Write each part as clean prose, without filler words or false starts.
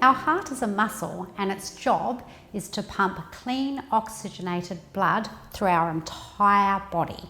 Our heart is a muscle and its job is to pump clean oxygenated blood through our entire body.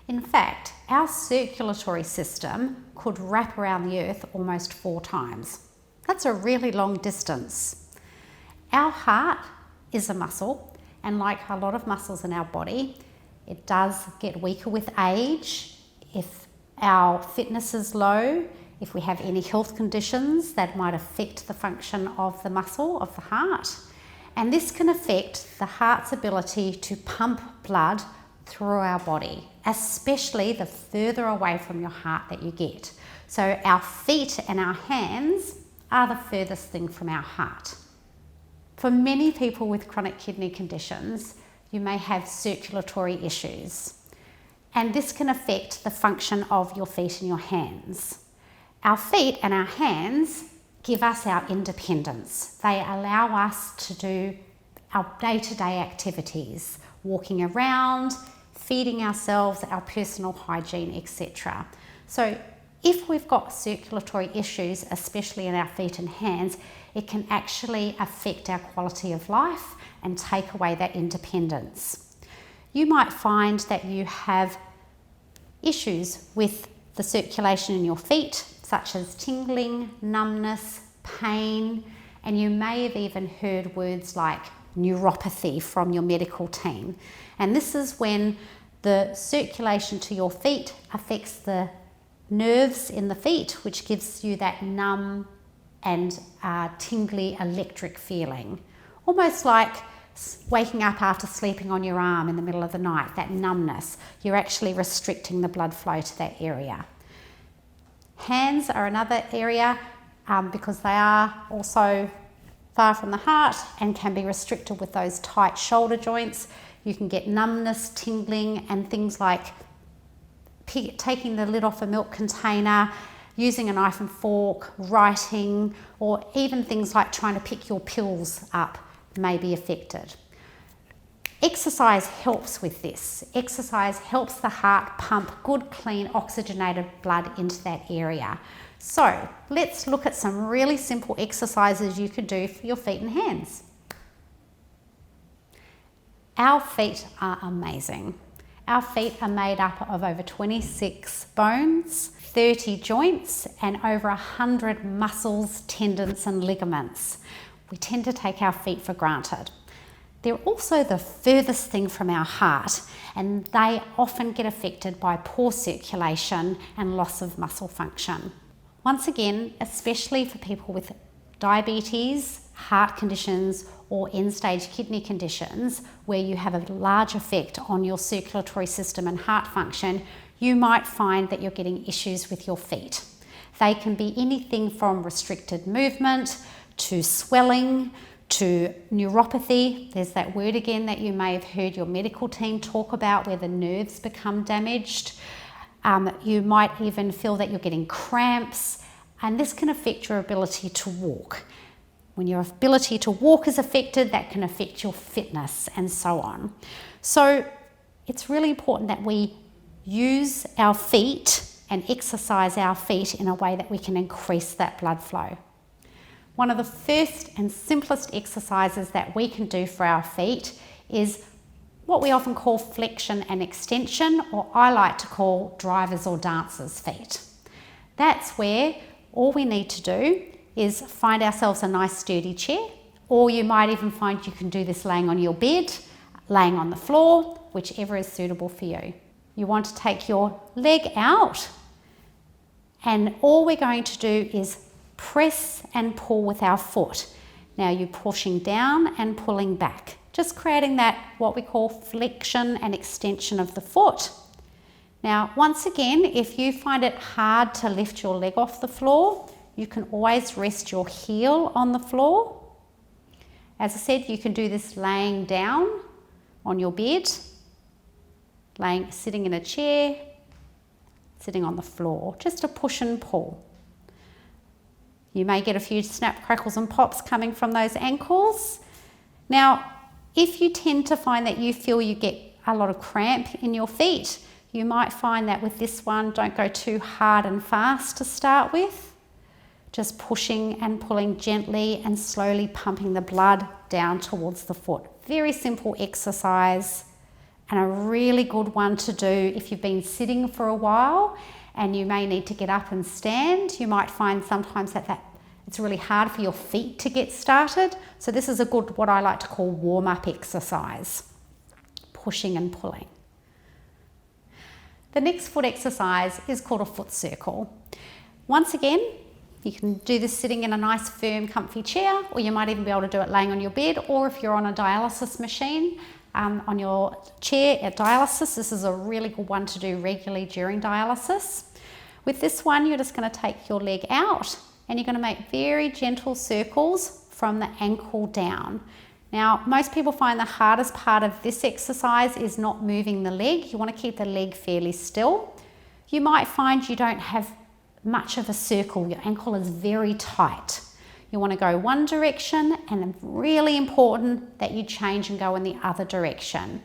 In fact, our circulatory system could wrap around the earth almost 4 times. That's a really long distance. Our heart is a muscle, and like a lot of muscles in our body, it does get weaker with age. If our fitness is low, if we have any health conditions that might affect the function of the muscle of the heart. And this can affect the heart's ability to pump blood through our body, especially the further away from your heart that you get. So our feet and our hands are the furthest thing from our heart. For many people with chronic kidney conditions, you may have circulatory issues, and this can affect the function of your feet and your hands. Our feet and our hands give us our independence. They allow us to do our day-to-day activities, walking around, feeding ourselves, our personal hygiene, etc. So if we've got circulatory issues, especially in our feet and hands, it can actually affect our quality of life and take away that independence. You might find that you have issues with the circulation in your feet, such as tingling, numbness, pain, and you may have even heard words like neuropathy from your medical team. And this is when the circulation to your feet affects the nerves in the feet, which gives you that numb and tingly electric feeling. Almost like waking up after sleeping on your arm in the middle of the night, that numbness. You're actually restricting the blood flow to that area. Hands are another area because they are also far from the heart and can be restricted with those tight shoulder joints. You can get numbness, tingling, and things like taking the lid off a milk container, using a knife and fork, writing, or even things like trying to pick your pills up may be affected. Exercise helps with this. Exercise helps the heart pump good, clean, oxygenated blood into that area. So let's look at some really simple exercises you could do for your feet and hands. Our feet are amazing. Our feet are made up of over 26 bones, 30 joints, and over 100 muscles, tendons, and ligaments. We tend to take our feet for granted. They're also the furthest thing from our heart, and they often get affected by poor circulation and loss of muscle function. Once again, especially for people with diabetes, heart conditions, or end-stage kidney conditions, where you have a large effect on your circulatory system and heart function, you might find that you're getting issues with your feet. They can be anything from restricted movement to swelling, to neuropathy. There's that word again that you may have heard your medical team talk about, where the nerves become damaged. You might even feel that you're getting cramps, and this can affect your ability to walk. When your ability to walk is affected, that can affect your fitness and so on. So it's really important that we use our feet and exercise our feet in a way that we can increase that blood flow. One of the first and simplest exercises that we can do for our feet is what we often call flexion and extension, or I like to call drivers or dancers' feet. That's where all we need to do is find ourselves a nice sturdy chair, or you might even find you can do this laying on your bed, laying on the floor, whichever is suitable for you. You want to take your leg out, and all we're going to do is press and pull with our foot. Now you're pushing down and pulling back, just creating that what we call flexion and extension of the foot. Now once again, if you find it hard to lift your leg off the floor, you can always rest your heel on the floor. As I said, you can do this laying down on your bed, sitting in a chair, sitting on the floor, just a push and pull. You may get a few snap, crackles and pops coming from those ankles. Now, if you tend to find that you feel you get a lot of cramp in your feet, you might find that with this one, don't go too hard and fast to start with. just pushing and pulling gently and slowly pumping the blood down towards the foot. Very simple exercise and a really good one to do if you've been sitting for a while and you may need to get up and stand. You might find sometimes that it's really hard for your feet to get started. So this is a good, what I like to call warm-up exercise, pushing and pulling. The next foot exercise is called a foot circle. Once again, you can do this sitting in a nice, firm, comfy chair, or you might even be able to do it laying on your bed, or if you're on a dialysis machine, on your chair at dialysis. This is a really good one to do regularly during dialysis. With this one, you're just going to take your leg out and you're going to make very gentle circles from the ankle down. Now, most people find the hardest part of this exercise is not moving the leg. You want to keep the leg fairly still. You might find you don't have much of a circle. Your ankle is very tight. You want to go one direction, and really important that you change and go in the other direction.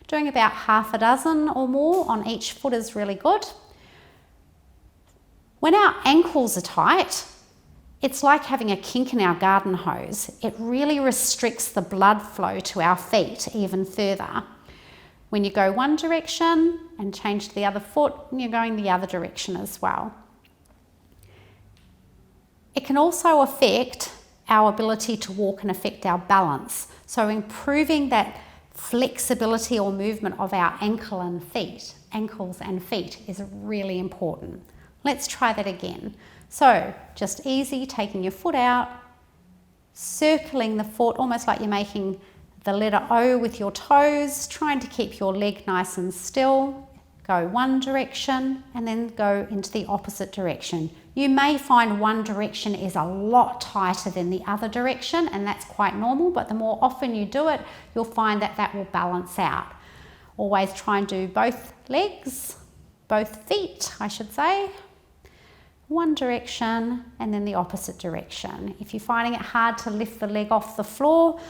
Doing about half a dozen or more on each foot is really good. When our ankles are tight, it's like having a kink in our garden hose. It really restricts the blood flow to our feet even further. When you go one direction and change to the other foot, you're going the other direction as well. It can also affect our ability to walk and affect our balance. So improving that flexibility or movement of our ankles and feet is really important. Let's try that again. So just easy, taking your foot out, circling the foot, almost like you're making the letter O with your toes, trying to keep your leg nice and still. Go one direction and then go into the opposite direction. You may find one direction is a lot tighter than the other direction, and that's quite normal, but the more often you do it, you'll find that that will balance out. Always try and do both legs, both feet, I should say. One direction and then the opposite direction. If you're finding it hard to lift the leg off the floor,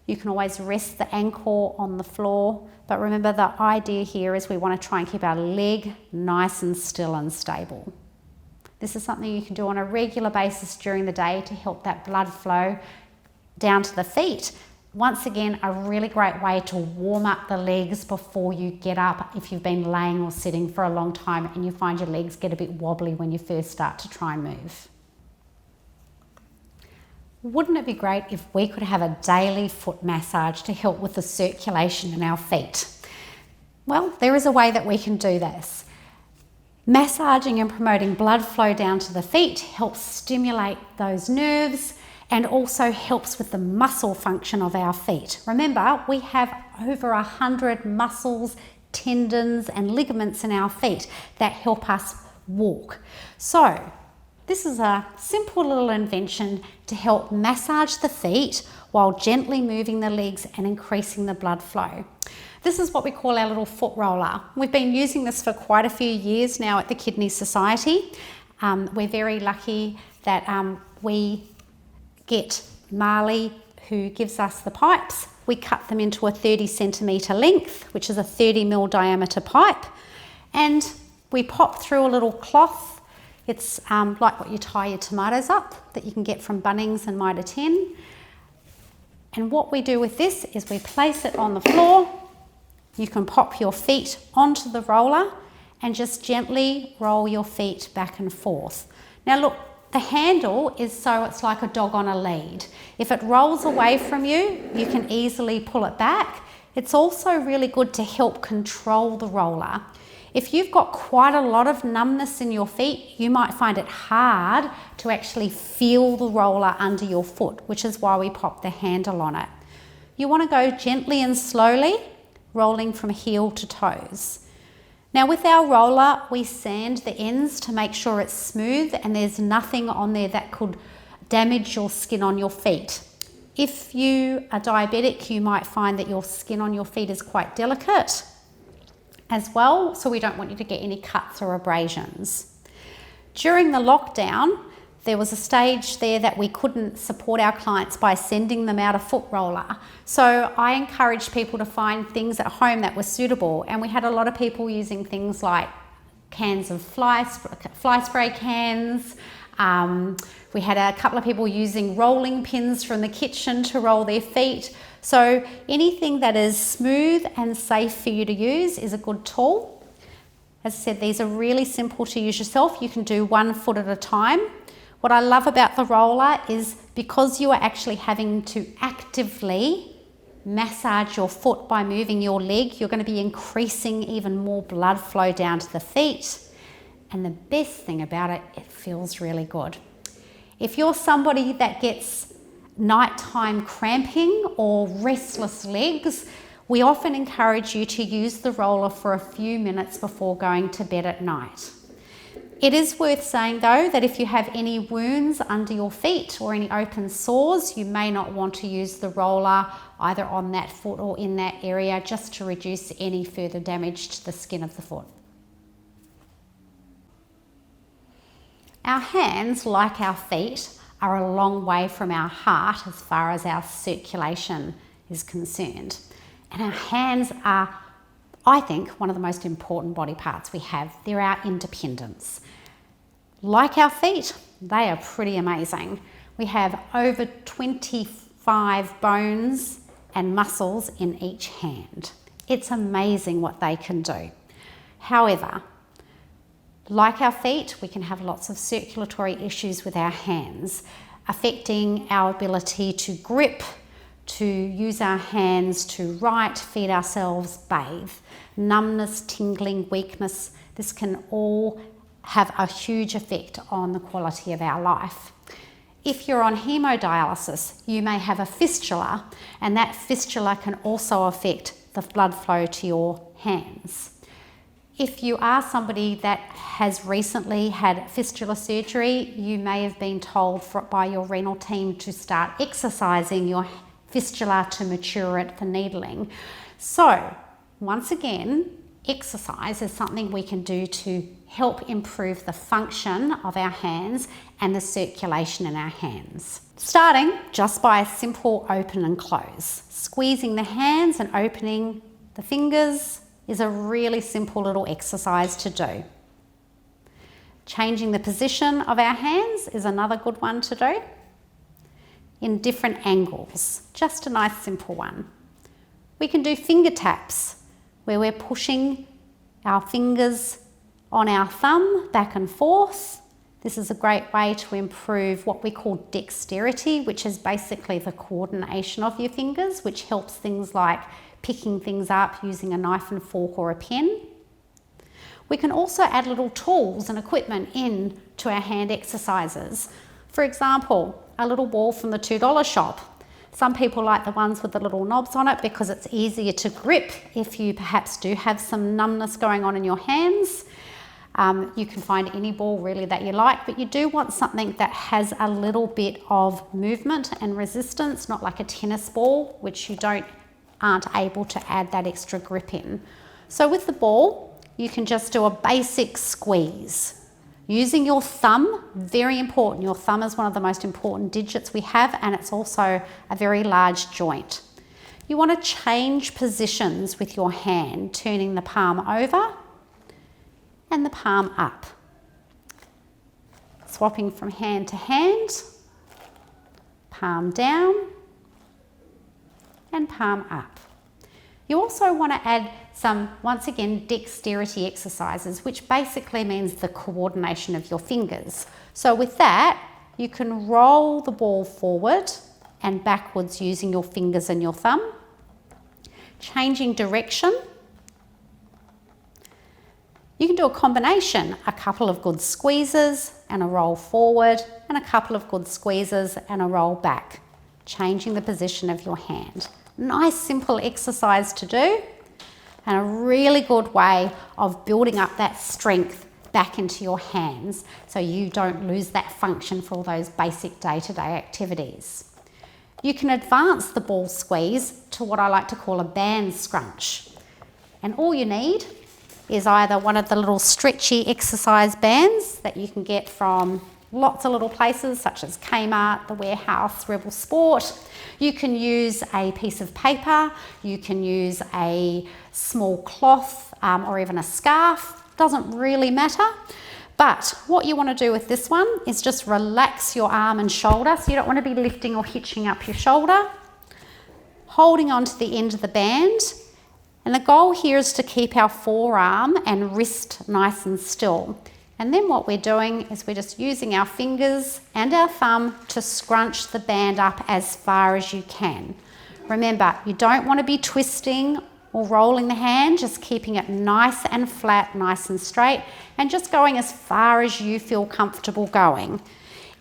you can always rest the ankle on the floor. But remember, the idea here is we want to try and keep our leg nice and still and stable. This is something you can do on a regular basis during the day to help that blood flow down to the feet. Once again, a really great way to warm up the legs before you get up if you've been laying or sitting for a long time and you find your legs get a bit wobbly when you first start to try and move. Wouldn't it be great if we could have a daily foot massage to help with the circulation in our feet? Well, there is a way that we can do this. Massaging and promoting blood flow down to the feet helps stimulate those nerves and also helps with the muscle function of our feet. Remember, we have over 100 muscles, tendons and ligaments in our feet that help us walk. So this is a simple little invention to help massage the feet while gently moving the legs and increasing the blood flow. This is what we call our little foot roller. We've been using this for quite a few years now at the Kidney Society. We're very lucky that we get Marley, who gives us the pipes. We cut them into a 30 centimetre length, which is a 30 mil diameter pipe, and we pop through a little cloth. It's like what you tie your tomatoes up, that you can get from Bunnings and Mitre 10. And what we do with this is we place it on the floor. You can pop your feet onto the roller and just gently roll your feet back and forth. Now look, the handle is so it's like a dog on a lead. If it rolls away from you, you can easily pull it back. It's also really good to help control the roller. If you've got quite a lot of numbness in your feet, you might find it hard to actually feel the roller under your foot, which is why we pop the handle on it. You want to go gently and slowly, rolling from heel to toes. Now with our roller, we sand the ends to make sure it's smooth and there's nothing on there that could damage your skin on your feet. If you are diabetic, you might find that your skin on your feet is quite delicate as well, so we don't want you to get any cuts or abrasions. During the lockdown, there was a stage there that we couldn't support our clients by sending them out a foot roller. So I encouraged people to find things at home that were suitable, and we had a lot of people using things like cans of fly spray cans, We had a couple of people using rolling pins from the kitchen to roll their feet. So anything that is smooth and safe for you to use is a good tool. As I said, these are really simple to use yourself. You can do 1 foot at a time. What I love about the roller is because you are actually having to actively massage your foot by moving your leg, you're going to be increasing even more blood flow down to the feet. And the best thing about it, it feels really good. If you're somebody that gets nighttime cramping or restless legs, we often encourage you to use the roller for a few minutes before going to bed at night. It is worth saying though that if you have any wounds under your feet or any open sores, you may not want to use the roller either on that foot or in that area, just to reduce any further damage to the skin of the foot. Our hands, like our feet, are a long way from our heart as far as our circulation is concerned. And our hands are, I think, one of the most important body parts we have. They're our independence. Like our feet, they are pretty amazing. We have over 25 bones and muscles in each hand. It's amazing what they can do. However, like our feet, we can have lots of circulatory issues with our hands, affecting our ability to grip, to use our hands to write, feed ourselves, bathe. Numbness, tingling, weakness, this can all have a huge effect on the quality of our life. If you're on hemodialysis, you may have a fistula, and that fistula can also affect the blood flow to your hands. If you are somebody that has recently had fistula surgery, you may have been told by your renal team to start exercising your fistula to mature it for needling. So, once again, exercise is something we can do to help improve the function of our hands and the circulation in our hands. Starting just by a simple open and close. Squeezing the hands and opening the fingers is a really simple little exercise to do. Changing the position of our hands is another good one to do in different angles. Just a nice simple one. We can do finger taps where we're pushing our fingers on our thumb back and forth. This is a great way to improve what we call dexterity, which is basically the coordination of your fingers, which helps things like picking things up using a knife and fork or a pen. We can also add little tools and equipment in to our hand exercises. For example, a little ball from the $2 shop. Some people like the ones with the little knobs on it because it's easier to grip if you perhaps do have some numbness going on in your hands. You can find any ball really that you like, but you do want something that has a little bit of movement and resistance, not like a tennis ball, which you aren't able to add that extra grip in. So with the ball, you can just do a basic squeeze. Using your thumb, very important. Your thumb is one of the most important digits we have, and it's also a very large joint. You want to change positions with your hand, turning the palm over and the palm up. Swapping from hand to hand, palm down and palm up. You also want to add some, once again, dexterity exercises, which basically means the coordination of your fingers. So with that, you can roll the ball forward and backwards using your fingers and your thumb. Changing direction. You can do a combination, a couple of good squeezes and a roll forward, and a couple of good squeezes and a roll back. Changing the position of your hand. Nice simple exercise to do, and a really good way of building up that strength back into your hands so you don't lose that function for all those basic day-to-day activities. You can advance the ball squeeze to what I like to call a band scrunch. And all you need is either one of the little stretchy exercise bands that you can get from lots of little places such as Kmart, The Warehouse, Rebel Sport. You can use a piece of paper, you can use a small cloth or even a scarf, doesn't really matter. But what you want to do with this one is just relax your arm and shoulder. So you don't want to be lifting or hitching up your shoulder. Holding onto the end of the band. And the goal here is to keep our forearm and wrist nice and still. And then what we're doing is we're just using our fingers and our thumb to scrunch the band up as far as you can. Remember, you don't want to be twisting or rolling the hand, just keeping it nice and flat, nice and straight, and just going as far as you feel comfortable going.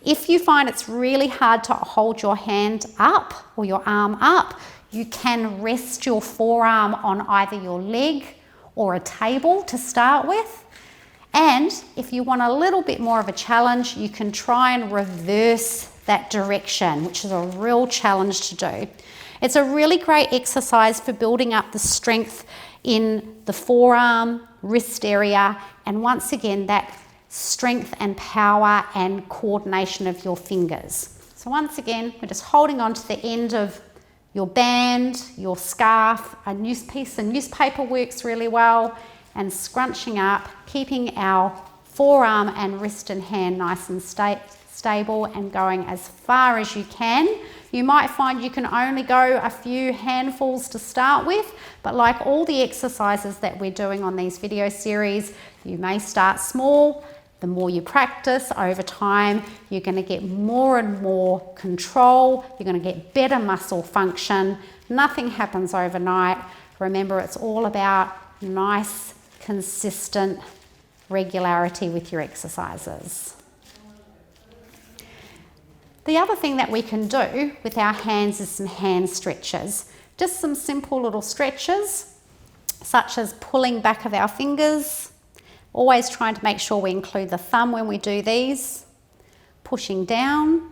If you find it's really hard to hold your hand up or your arm up, you can rest your forearm on either your leg or a table to start with. And if you want a little bit more of a challenge, you can try and reverse that direction, which is a real challenge to do. It's a really great exercise for building up the strength in the forearm, wrist area, and once again, that strength and power and coordination of your fingers. So once again, we're just holding on to the end of your band, your scarf, a piece of newspaper works really well, and scrunching up, keeping our forearm and wrist and hand nice and stable and going as far as you can. You might find you can only go a few handfuls to start with, but like all the exercises that we're doing on these video series, you may start small. The more you practice over time, you're going to get more and more control. You're going to get better muscle function. Nothing happens overnight. Remember, it's all about nice, consistent regularity with your exercises. The other thing that we can do with our hands is some hand stretches. Just some simple little stretches, such as pulling back of our fingers. Always trying to make sure we include the thumb when we do these. Pushing down.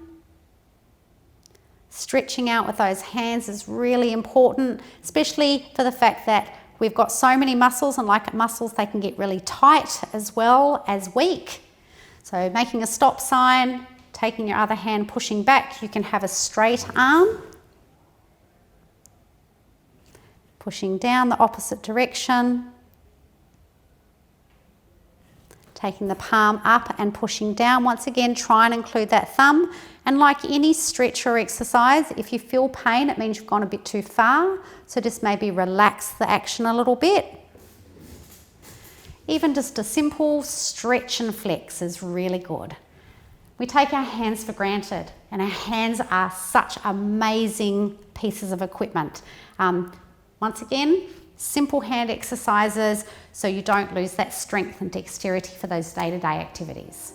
Stretching out with those hands is really important, especially for the fact that we've got so many muscles, and like muscles, they can get really tight as well as weak. So making a stop sign, taking your other hand, pushing back, you can have a straight arm. Pushing down the opposite direction. Taking the palm up and pushing down. Once again, try and include that thumb. And like any stretch or exercise, if you feel pain, it means you've gone a bit too far. So just maybe relax the action a little bit. Even just a simple stretch and flex is really good. We take our hands for granted, and our hands are such amazing pieces of equipment. Once again, simple hand exercises so you don't lose that strength and dexterity for those day-to-day activities.